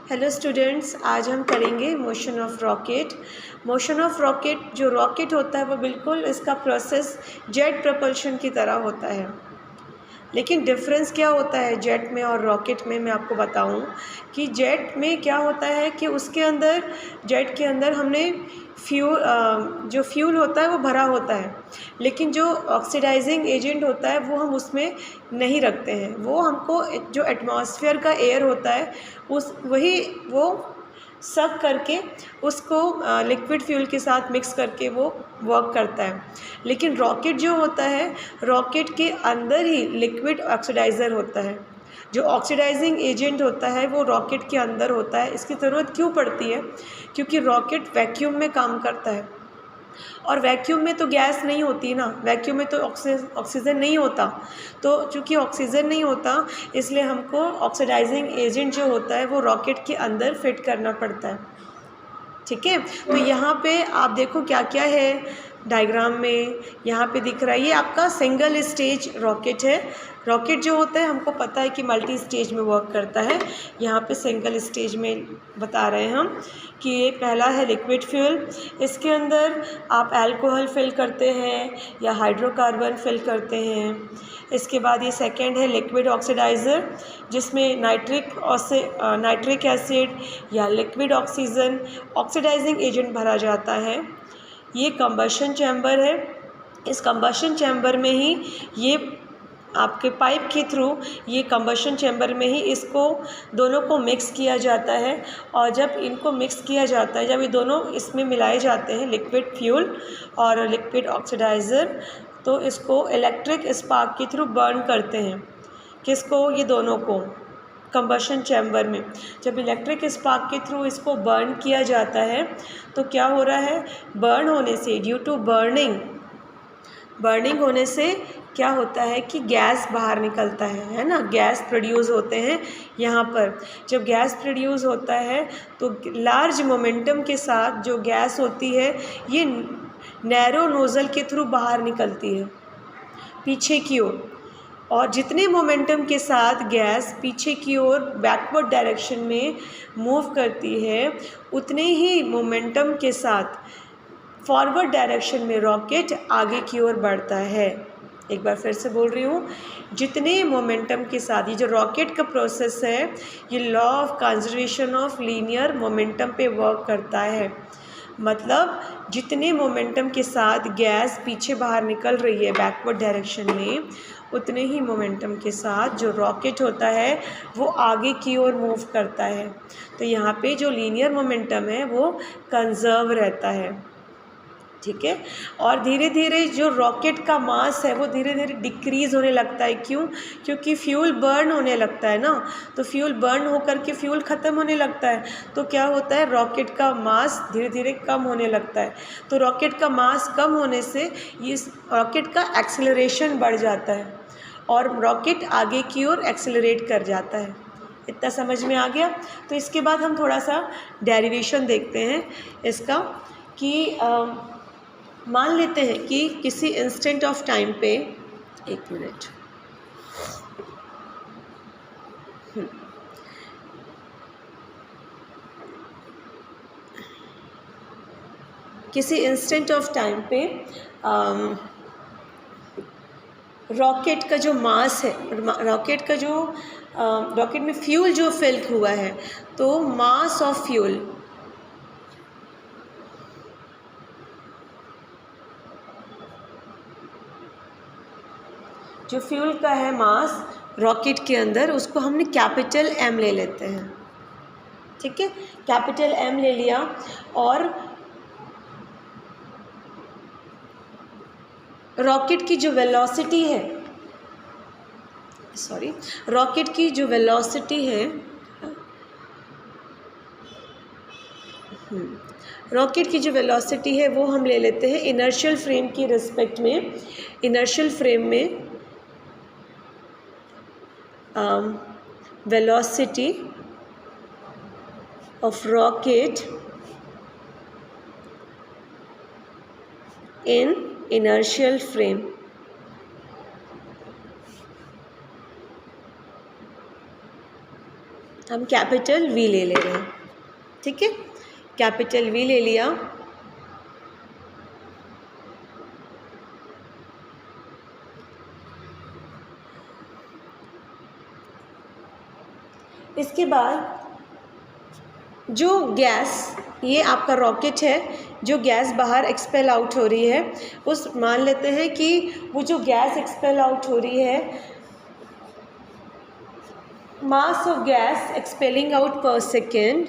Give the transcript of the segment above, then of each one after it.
Hello students, आज हम करेंगे motion of rocket. Motion of rocket, जो रॉकेट होता है वो बिल्कुल इसका प्रोसेस जेट प्रपल्शन की तरह होता है। लेकिन डिफरेंस क्या होता है जेट में और रॉकेट में, मैं आपको बताऊं कि जेट में क्या होता है कि उसके अंदर, जेट के अंदर हमने जो फ्यूल होता है वो भरा होता है, लेकिन जो ऑक्सीडाइजिंग एजेंट होता है वो हम उसमें नहीं रखते हैं। वो हमको जो एटमॉस्फेयर का एयर होता है वो सक करके उसको लिक्विड फ्यूल के साथ मिक्स करके वो वर्क करता है। लेकिन रॉकेट जो होता है, रॉकेट के अंदर ही लिक्विड ऑक्सीडाइज़र होता है। जो ऑक्सीडाइजिंग एजेंट होता है वो रॉकेट के अंदर होता है। इसकी ज़रूरत क्यों पड़ती है? क्योंकि रॉकेट वैक्यूम में काम करता है, और वैक्यूम में तो गैस नहीं होती ना, वैक्यूम में तो ऑक्सीजन नहीं होता। तो चूँकि ऑक्सीजन नहीं होता, इसलिए हमको ऑक्सीडाइजिंग एजेंट जो होता है वो रॉकेट के अंदर फिट करना पड़ता है। ठीक है, तो यहाँ पे आप देखो क्या क्या है डायग्राम में। यहाँ पे दिख रहा है, ये आपका सिंगल स्टेज रॉकेट है। रॉकेट जो होता है हमको पता है कि मल्टी स्टेज में वर्क करता है। यहाँ पे सिंगल स्टेज में बता रहे हैं हम कि ये पहला है लिक्विड फ्यूल। इसके अंदर आप अल्कोहल फिल करते हैं या हाइड्रोकार्बन फिल करते हैं। इसके बाद ये सेकंड है लिक्विड ऑक्सीडाइज़र, जिसमें नाइट्रिक एसिड या लिक्विड ऑक्सीजन ऑक्सीडाइजिंग एजेंट भरा जाता है। ये कंबशन चैम्बर है। इस कंबशन चैम्बर में ही ये आपके पाइप के थ्रू, ये कंबशन चैम्बर में ही इसको दोनों को मिक्स किया जाता है। और जब इनको मिक्स किया जाता है, जब ये दोनों इसमें मिलाए जाते हैं, लिक्विड फ्यूल और लिक्विड ऑक्सीडाइज़र, तो इसको इलेक्ट्रिक स्पार्क के थ्रू बर्न करते हैं। किसको? ये दोनों को कंबशन चैम्बर में जब इलेक्ट्रिक स्पार्क के थ्रू इसको बर्न किया जाता है, तो क्या हो रहा है, बर्न होने से, ड्यू टू बर्निंग होने से क्या होता है कि गैस बाहर निकलता है ना, गैस प्रोड्यूस होते हैं। यहाँ पर जब गैस प्रोड्यूस होता है तो लार्ज मोमेंटम के साथ जो गैस होती है ये नैरो नोज़ल के थ्रू बाहर निकलती है पीछे की ओर। और जितने मोमेंटम के साथ गैस पीछे की ओर बैकवर्ड डायरेक्शन में मूव करती है, उतने ही मोमेंटम के साथ फॉरवर्ड डायरेक्शन में रॉकेट आगे की ओर बढ़ता है। एक बार फिर से बोल रही हूँ, जितने मोमेंटम के साथ, ये जो रॉकेट का प्रोसेस है, ये law of conservation of linear momentum पे वर्क करता है। मतलब जितने मोमेंटम के साथ गैस पीछे बाहर निकल रही है बैकवर्ड डायरेक्शन में, उतने ही मोमेंटम के साथ जो रॉकेट होता है वो आगे की ओर मूव करता है। तो यहाँ पे जो लीनियर मोमेंटम है वो कंजर्व रहता है। ठीक है, और धीरे धीरे जो रॉकेट का मास है वो धीरे धीरे डिक्रीज़ होने लगता है। क्यों? क्योंकि फ्यूल बर्न होने लगता है ना, तो फ्यूल बर्न होकर के फ्यूल ख़त्म होने लगता है, तो क्या होता है, रॉकेट का मास धीरे धीरे कम होने लगता है। तो रॉकेट का मास कम होने से इस रॉकेट का एक्सेलरेशन बढ़ जाता है और रॉकेट आगे की ओर एक्सेलरेट कर जाता है। इतना समझ में आ गया? तो इसके बाद हम थोड़ा सा डेरिवेशन देखते हैं इसका कि मान लेते हैं कि किसी इंस्टेंट ऑफ टाइम पे, एक मिनट, किसी इंस्टेंट ऑफ टाइम पे रॉकेट का जो मास है, रॉकेट में फ्यूल जो फिल हुआ है, तो मास ऑफ फ्यूल, जो फ्यूल का है मास रॉकेट के अंदर, उसको हमने कैपिटल एम ले लेते हैं। ठीक है, कैपिटल एम ले लिया। और रॉकेट की जो वेलोसिटी है, रॉकेट की जो वेलोसिटी है, रॉकेट की जो वेलोसिटी है वो हम ले लेते हैं इनर्शियल फ्रेम की रिस्पेक्ट में। इनर्शियल फ्रेम में velocity of rocket in inertial frame. हम कैपिटल वी ले रहे हैं, ठीक है। कैपिटल वी ले लिया। इसके बाद जो गैस, ये आपका रॉकेट है, जो गैस बाहर एक्सपेल आउट हो रही है, उस मान लेते हैं कि वो जो गैस एक्सपेल आउट हो रही है, mass of gas expelling out पर second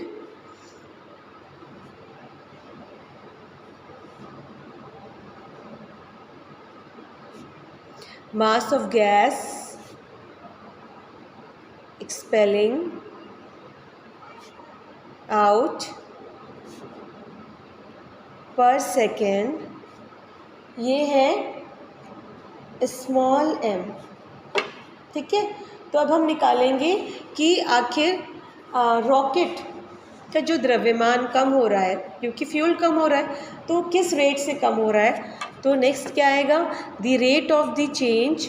mass of gas expelling out per second, ये है स्मॉल m, ठीक है। तो अब हम निकालेंगे कि आखिर रॉकेट का जो द्रव्यमान कम हो रहा है, क्योंकि फ्यूल कम हो रहा है, तो किस रेट से कम हो रहा है। तो नेक्स्ट क्या आएगा, the rate of the change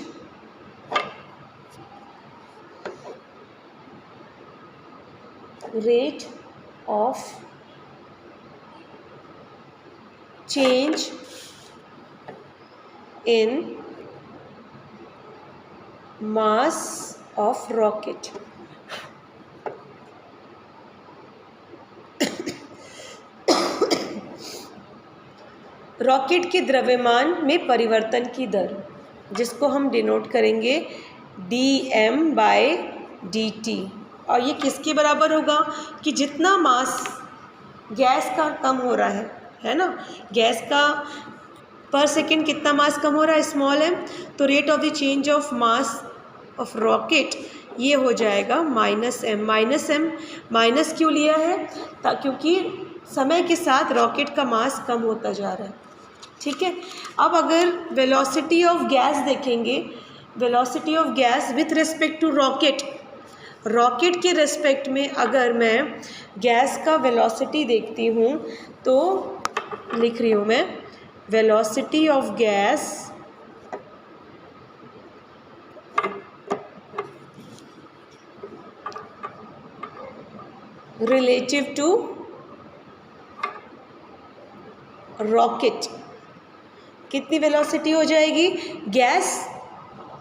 in mass of rocket. Rocket के द्रव्यमान में परिवर्तन की दर, जिसको हम डिनोट करेंगे dm/dt, और ये किसके बराबर होगा कि जितना मास गैस का कम हो रहा है ना, गैस का पर सेकेंड कितना मास कम हो रहा है, स्मॉल m, तो rate of the change of mass of rocket ये हो जाएगा -m। माइनस क्यों लिया है, क्योंकि समय के साथ रॉकेट का मास कम होता जा रहा है, ठीक है। अब अगर वेलोसिटी ऑफ गैस देखेंगे, velocity of gas with respect to rocket, rocket के रिस्पेक्ट में अगर मैं गैस का वेलोसिटी देखती हूँ तो लिख रही हूँ मैं, velocity of gas relative to rocket, कितनी वेलोसिटी हो जाएगी। गैस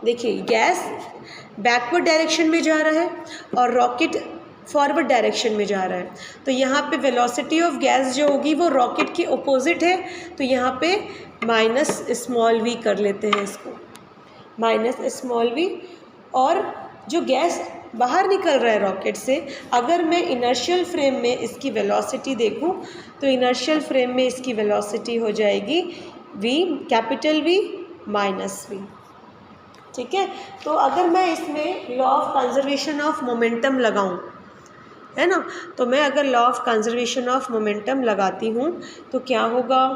देखिए, गैस बैकवर्ड डायरेक्शन में जा रहा है और रॉकेट फॉरवर्ड डायरेक्शन में जा रहा है, तो यहाँ पे वेलोसिटी ऑफ गैस जो होगी वो रॉकेट के अपोजिट है, तो यहाँ पे -v कर लेते हैं इसको, -v। और जो गैस बाहर निकल रहा है रॉकेट से, अगर मैं इनर्शियल फ्रेम में इसकी वेलोसिटी देखूं तो इनर्शियल फ्रेम में इसकी वेलोसिटी हो जाएगी कैपिटल V -v, ठीक है। तो अगर मैं इसमें law of conservation of momentum लगाऊं, है ना, तो मैं अगर law of conservation of momentum लगाती हूँ तो क्या होगा,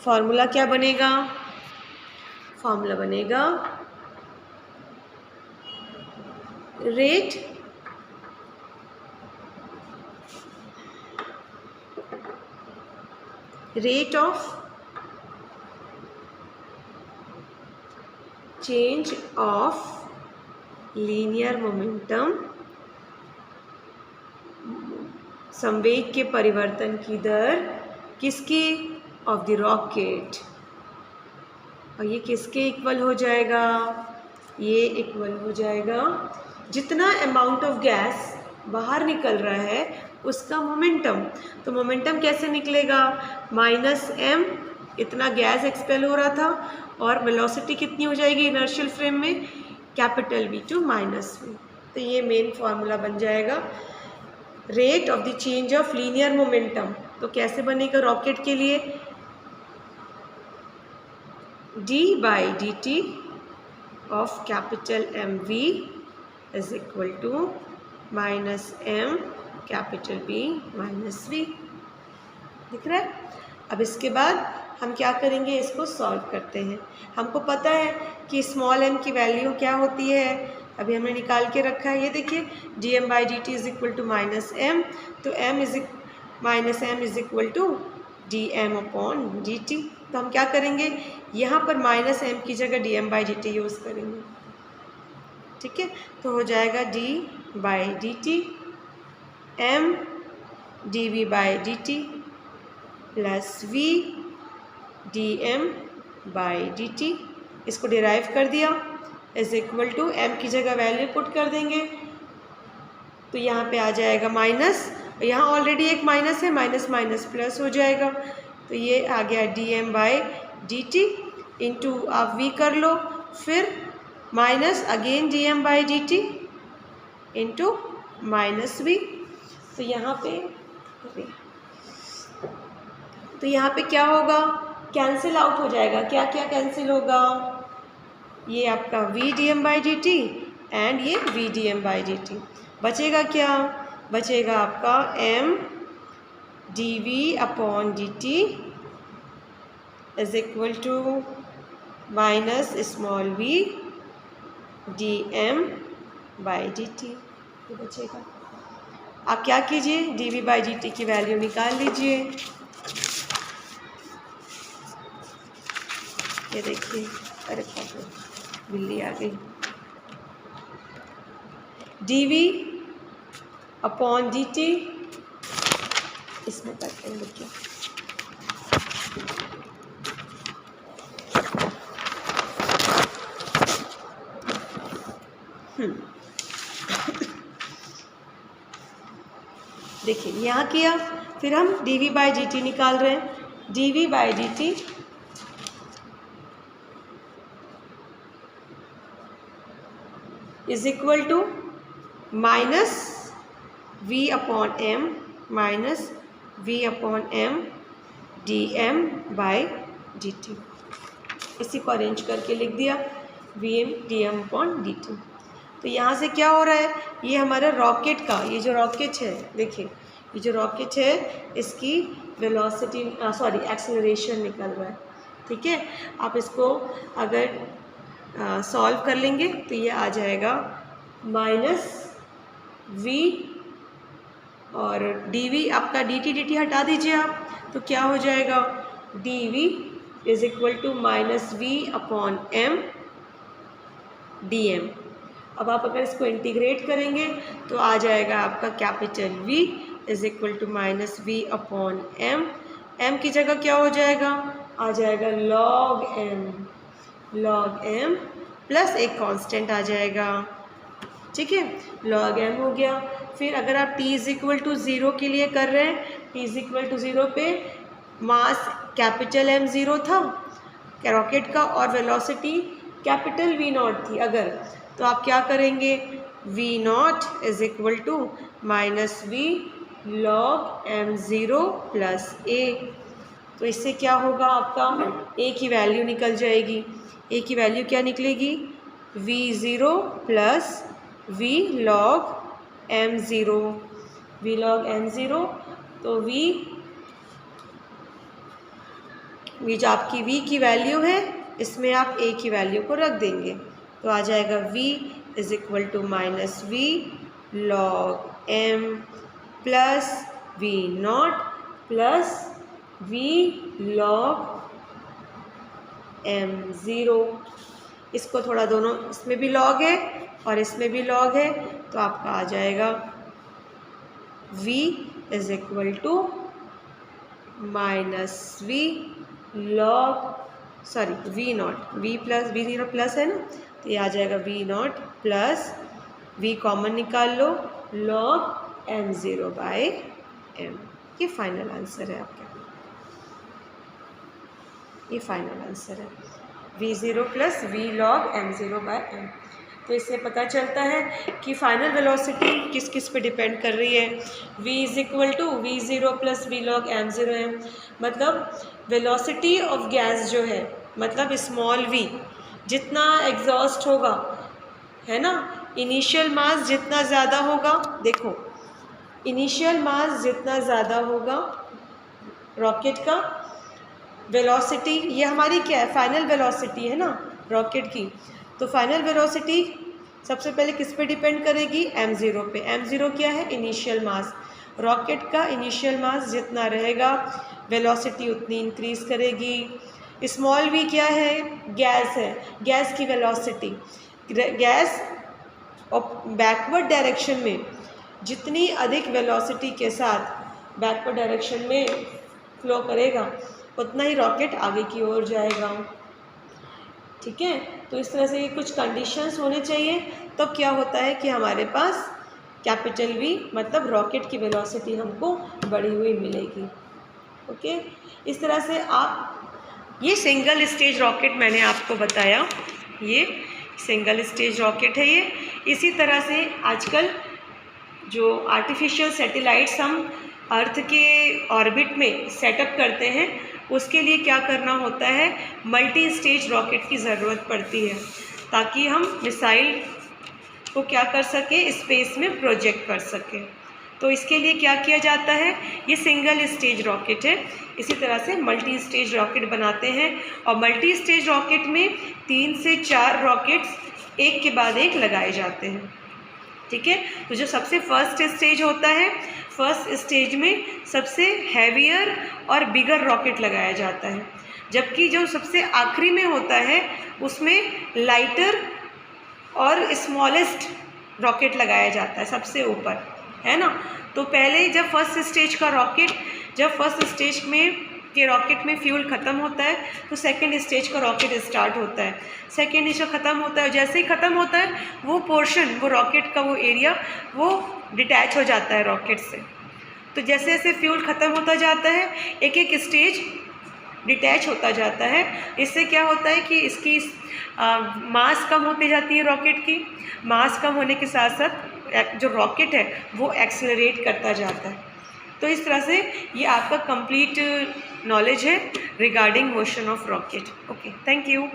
फॉर्मूला क्या बनेगा, फॉर्मूला बनेगा rate of change of linear momentum, संवेग के परिवर्तन की दर, किसकी, ऑफ द रॉकेट, और ये किसके इक्वल हो जाएगा, ये इक्वल हो जाएगा जितना अमाउंट ऑफ गैस बाहर निकल रहा है उसका मोमेंटम। तो मोमेंटम कैसे निकलेगा, -m, इतना गैस एक्सपेल हो रहा था, और वेलोसिटी कितनी हो जाएगी इनर्शियल फ्रेम में, कैपिटल V टू -v। तो ये मेन फार्मूला बन जाएगा rate of the change of linear momentum. तो कैसे बनेगा रॉकेट के लिए, d/dt of capital mv is equal to -m capital V -v, दिख रहा है। अब इसके बाद हम क्या करेंगे, इसको सॉल्व करते हैं। हमको पता है कि स्मॉल m की वैल्यू क्या होती है, अभी हमने निकाल के रखा है, ये देखिए dm/dt is equal to -m, तो m is equal to dm/dt। तो हम क्या करेंगे, यहाँ पर -m की जगह dm/dt यूज़ करेंगे, ठीक है। तो हो जाएगा d by D t m D we by D t plus v D M by D t, इसको डिराइव कर दिया, इज इक्वल टू एम की जगह वैल्यू पुट कर देंगे तो यहाँ पे आ जाएगा माइनस, यहाँ ऑलरेडी एक माइनस है, माइनस माइनस प्लस हो जाएगा तो ये आ गया D M by D T into आप वी कर लो, फिर minus again D M by D T into minus V. तो यहाँ पे क्या होगा, कैंसिल आउट हो जाएगा। क्या क्या कैंसिल होगा, ये आपका V D M by D T and ये V D M by D T, बचेगा क्या, बचेगा आपका M D V upon D T is equal to minus small V D M by D T, ये बचेगा। आप क्या कीजिए, D we by D T की वैल्यू निकाल लीजिए। ये देखिए, अरे बिल्ली आ गई। D V upon D T, इसमें करते हैं देखिए, देखिए यहाँ किया, फिर हम D we by D T निकाल रहे हैं। D we by D T is equal to minus V upon M minus V upon M D M by D T, इसी को अरेंज करके लिख दिया V M D M upon D T. तो यहाँ से क्या हो रहा है, ये हमारा रॉकेट का, ये जो रॉकेट है देखिए, ये जो रॉकेट है इसकी वेलोसिटी एक्सेलरेशन निकल रहा है, ठीक है। आप इसको अगर सॉल्व कर लेंगे तो ये आ जाएगा माइनस वी और डी वी, आपका डी टी हटा दीजिए आप, तो क्या हो जाएगा, D V is equal to minus V upon M D M. अब आप अगर इसको इंटीग्रेट करेंगे तो आ जाएगा आपका capital V is equal to minus V upon M, M की जगह क्या हो जाएगा, आ जाएगा लॉग एम प्लस एक कांस्टेंट आ जाएगा, ठीक है, लॉग एम हो गया। फिर अगर आप t इज इक्वल टू 0 के लिए कर रहे हैं, t इज इक्वल टू 0 पे मास कैपिटल M 0 था रॉकेट का और वेलोसिटी कैपिटल V नॉट थी अगर, तो आप क्या करेंगे, V not is equal to minus V log M 0 plus A. तो इससे क्या होगा, आपका a की वैल्यू निकल जाएगी। a की वैल्यू क्या निकलेगी, V0 plus v log m0, v log m0। तो v जो आपकी v की वैल्यू है इसमें आप a की वैल्यू को रख देंगे, तो आ जाएगा v is equal to minus V log m plus V not plus V log m0। इसको थोड़ा दोनों, इसमें भी लॉग है और इसमें भी लॉग है, तो आपका आ जाएगा v is equal to minus V log V not, V plus V 0 plus है ना, तो ये आ जाएगा V not plus V common निकाल लो लॉग m0 बाई m। ये फाइनल आंसर है आपका, ये फाइनल आंसर है v0 plus V log m0 by m। तो इससे पता चलता है कि फाइनल वेलोसिटी किस किस पे डिपेंड कर रही है, v is equal to v0 plus V log m0 है। मतलब वेलोसिटी ऑफ गैस जो है, मतलब स्मॉल v जितना एग्जॉस्ट होगा, है ना, इनिशियल मास जितना ज़्यादा होगा, देखो इनिशियल मास जितना ज़्यादा होगा रॉकेट का, वेलोसिटी ये हमारी क्या है, फाइनल वेलोसिटी है ना रॉकेट की, तो फाइनल वेलोसिटी सबसे पहले किस पे डिपेंड करेगी, m0 पे। m0 क्या है, इनिशियल मास। रॉकेट का इनिशियल मास जितना रहेगा वेलोसिटी उतनी इंक्रीज़ करेगी। स्मॉल v क्या है, गैस है, गैस की वेलोसिटी, गैस और बैकवर्ड डायरेक्शन में जितनी अधिक वेलोसिटी के साथ बैकवर्ड डायरेक्शन में फ्लो करेगा उतना ही रॉकेट आगे की ओर जाएगा। ठीक है, तो इस तरह से ये कुछ कंडीशंस होने चाहिए। तो क्या होता है कि हमारे पास कैपिटल V मतलब रॉकेट की वेलोसिटी हमको बढ़ी हुई मिलेगी। ओके, इस तरह से आप ये सिंगल स्टेज रॉकेट मैंने आपको बताया, ये सिंगल स्टेज रॉकेट है ये। इसी तरह से आजकल जो आर्टिफिशियल सैटेलाइट्स हम अर्थ के ऑर्बिट में सेटअप करते हैं उसके लिए क्या करना होता है, मल्टी स्टेज रॉकेट की ज़रूरत पड़ती है ताकि हम मिसाइल को क्या कर सके, स्पेस में प्रोजेक्ट कर सके। तो इसके लिए क्या किया जाता है, ये सिंगल स्टेज रॉकेट है, इसी तरह से मल्टी स्टेज रॉकेट बनाते हैं। और मल्टी स्टेज रॉकेट में 3 से 4 रॉकेट्स एक के बाद एक लगाए जाते हैं। ठीक है, तो जो सबसे फर्स्ट स्टेज होता है, फर्स्ट स्टेज में सबसे हैवियर और बिगर रॉकेट लगाया जाता है, जबकि जो सबसे आखिरी में होता है उसमें लाइटर और स्मॉलेस्ट रॉकेट लगाया जाता है सबसे ऊपर, है ना। तो पहले जब फर्स्ट स्टेज के रॉकेट में फ्यूल ख़त्म होता है तो सेकंड स्टेज का रॉकेट स्टार्ट होता है। सेकंड स्टेज ख़त्म होता है, जैसे ही ख़त्म होता है वो पोर्शन, वो रॉकेट का वो एरिया वो डिटैच हो जाता है रॉकेट से। तो जैसे जैसे फ्यूल ख़त्म होता जाता है एक एक स्टेज डिटैच होता जाता है। इससे क्या होता है कि इसकी मास कम होती जाती है, रॉकेट की मास कम होने के साथ साथ जो रॉकेट है वो एक्सेलरेट करता जाता है। तो इस तरह से ये आपका कंप्लीट नॉलेज है regarding motion of rocket. Okay, thank you.